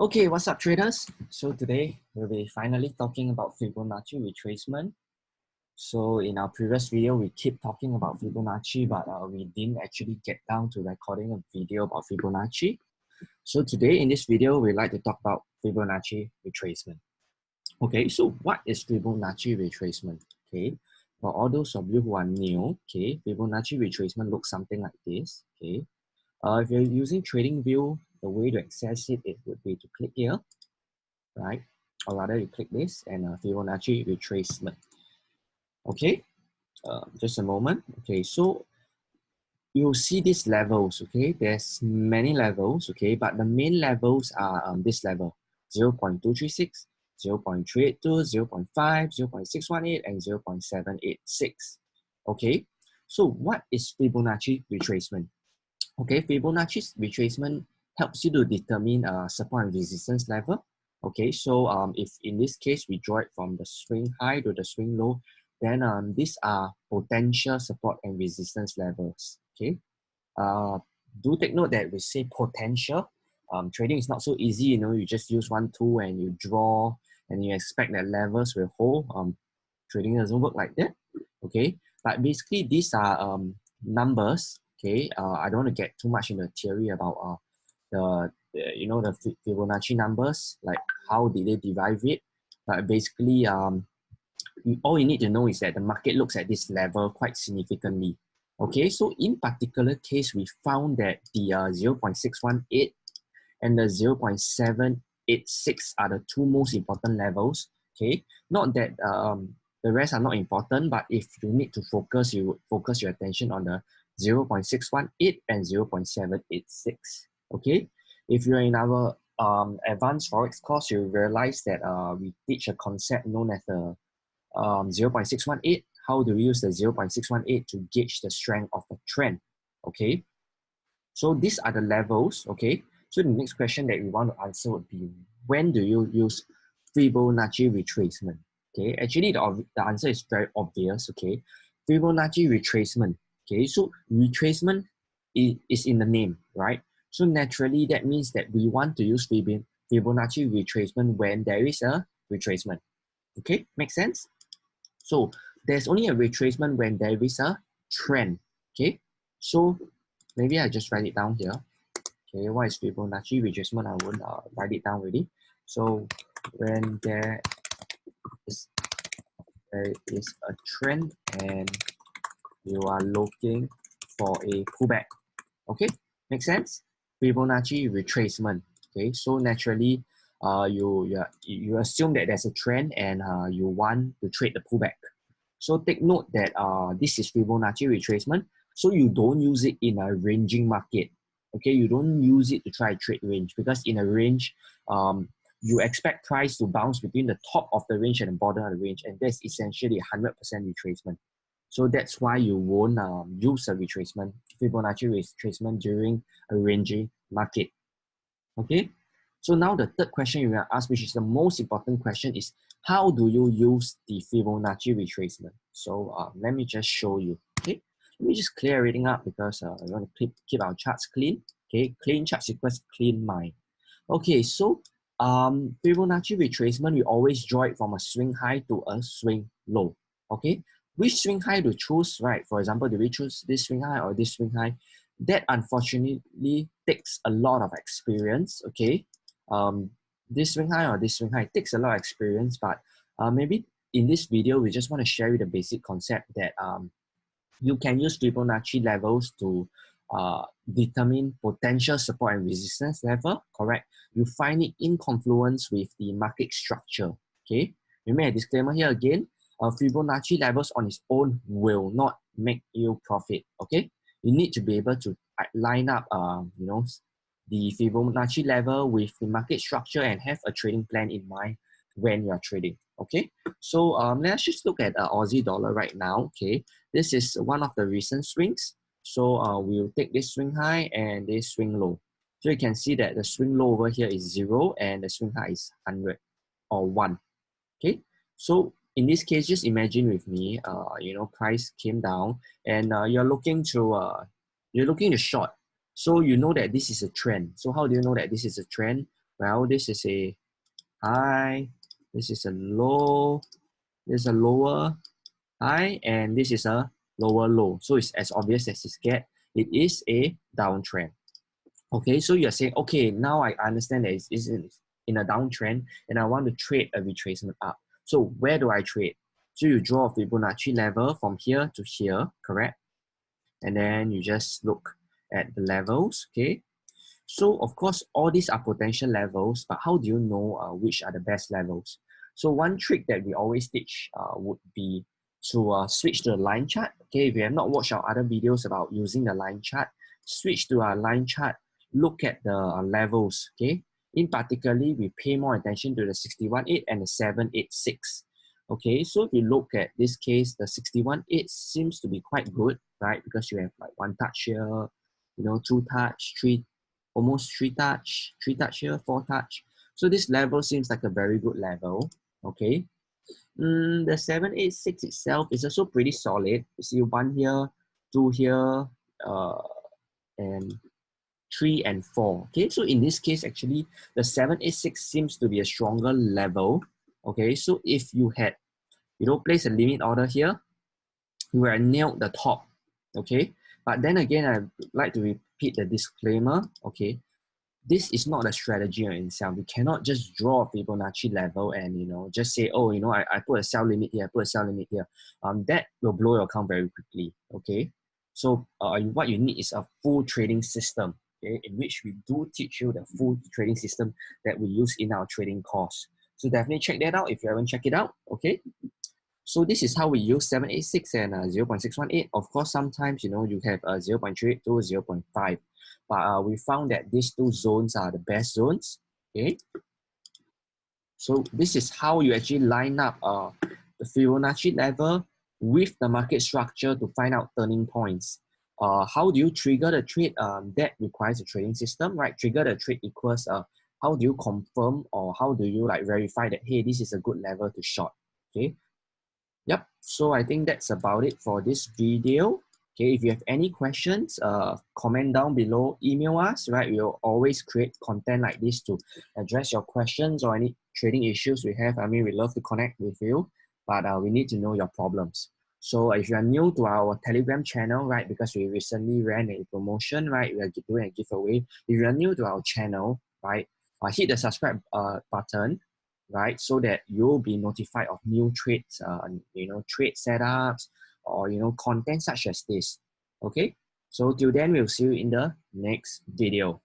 Okay, what's up traders? So today we'll be finally talking about Fibonacci retracement. So in our previous video, we keep talking about Fibonacci, but we didn't actually get down to recording a video about Fibonacci. So today in this video, we'd like to talk about Fibonacci retracement. Okay, so what is Fibonacci retracement? Okay, for all those of you who are new, okay, Fibonacci retracement looks something like this. Okay, if you're using TradingView, the way to access it, it would be to click here, right? Or rather, you click this and Fibonacci retracement. Okay, just a moment. Okay, so you'll see these levels. Okay, there's many levels. Okay, but the main levels are this level 0.236, 0.382, 0.5, 0.618, and 0.786. Okay, so what is Fibonacci retracement? Okay, Fibonacci retracement helps you to determine support and resistance level. Okay, so if in this case we draw it from the swing high to the swing low, then these are potential support and resistance levels. Okay, do take note that we say potential. Trading is not so easy. You know, you just use one tool and you draw and you expect that levels will hold. Trading doesn't work like that. Okay, but basically these are numbers. Okay, I don't want to get too much into theory about the Fibonacci numbers, like how did they derive it. But basically, all you need to know is that the market looks at this level quite significantly. Okay, so in particular case, we found that the 0.618 and the 0.786 are the two most important levels. Okay, not that the rest are not important, but if you need to focus, you would focus your attention on the 0.618 and 0.786. Okay, if you're in our advanced Forex course, you realize that we teach a concept known as the 0.618. How do we use the 0.618 to gauge the strength of the trend? Okay, so these are the levels. Okay, so the next question that we want to answer would be, when do you use Fibonacci retracement? Okay, actually the answer is very obvious. Okay, Fibonacci retracement. Okay, so retracement is in the name, right? So naturally that means that we want to use Fibonacci retracement when there is a retracement. Okay, make sense? So there's only a retracement when there is a trend. Okay, so maybe I just write it down here. Okay, what is Fibonacci retracement? I won't write it down already. So when there is a trend and you are looking for a pullback. Okay, make sense? Fibonacci retracement. Okay, so naturally, you assume that there's a trend and you want to trade the pullback. So take note that this is Fibonacci retracement. So you don't use it in a ranging market. Okay, you don't use it to try to trade range, because in a range, you expect price to bounce between the top of the range and the bottom of the range, and that's essentially 100% retracement. So that's why you won't use a retracement, Fibonacci retracement during a ranging market. Okay, so now the third question you will ask, which is the most important question, is how do you use the Fibonacci retracement? So let me just show you. Okay, let me just clear everything up, because I want to keep our charts clean. Okay, clean charts equals clean mind. Okay, so Fibonacci retracement, we always draw it from a swing high to a swing low. Okay, which swing high to choose, right? For example, do we choose this swing high or this swing high? That unfortunately takes a lot of experience. Okay, this swing high or this swing high takes a lot of experience, but maybe in this video we just want to share you the basic concept that you can use Fibonacci levels to determine potential support and resistance level. Correct, you find it in confluence with the market structure. Okay, we make a disclaimer here again. Fibonacci levels on its own will not make you profit. Okay, you need to be able to line up the Fibonacci level with the market structure and have a trading plan in mind when you are trading. Okay, so let's just look at Aussie dollar right now. Okay, this is one of the recent swings. So we'll take this swing high and this swing low. So you can see that the swing low over here is 0 and the swing high is 100 or 1. Okay, so in this case, just imagine with me, price came down and you're looking to short. So you know that this is a trend. So how do you know that this is a trend? Well, this is a high, this is a low, this is a lower high, and this is a lower low. So it's as obvious as it gets. It is a downtrend. Okay, so you're saying, okay, now I understand that it's in a downtrend and I want to trade a retracement up. So where do I trade? So you draw a Fibonacci level from here to here, correct? And then you just look at the levels, okay? So of course, all these are potential levels, but how do you know which are the best levels? So one trick that we always teach would be to switch to a line chart. Okay, if you have not watched our other videos about using the line chart, switch to a line chart, look at the levels, okay? In particularly, we pay more attention to the 61.8 and the 786. Okay, so if you look at this case, the 61.8 seems to be quite good, right? Because you have like one touch here, you know, two touch, almost three touch here, four touch. So this level seems like a very good level, okay? The 786 itself is also pretty solid. You see one here, two here, and 3 and 4. Okay, so in this case, actually, the 786 seems to be a stronger level. Okay, so if you had, you know, place a limit order here, you will nailed the top. Okay, but then again, I'd like to repeat the disclaimer. Okay, this is not a strategy in itself. You cannot just draw a Fibonacci level and, you know, just say, oh, you know, I put a sell limit here, I put a sell limit here. That will blow your account very quickly. Okay, so what you need is a full trading system, okay, in which we do teach you the full trading system that we use in our trading course. So definitely check that out if you haven't checked it out. Okay, so this is how we use 786 and 0.618. Of course, sometimes, you know, you have 0.382, 0.5. But we found that these two zones are the best zones. Okay. So this is how you actually line up the Fibonacci level with the market structure to find out turning points. How do you trigger the trade? That requires a trading system, right? Trigger the trade equals how do you confirm or how do you like verify that, hey, this is a good level to short? Okay. Yep, so I think that's about it for this video. Okay, if you have any questions, comment down below, email us, right? We'll always create content like this to address your questions or any trading issues we have. I mean, we love to connect with you, but we need to know your problems. So if you are new to our Telegram channel, right, because we recently ran a promotion, right, we are doing a giveaway. If you are new to our channel, right, hit the subscribe button, right? So that you'll be notified of new trades, you know, trade setups or, you know, content such as this. Okay. So till then, we'll see you in the next video.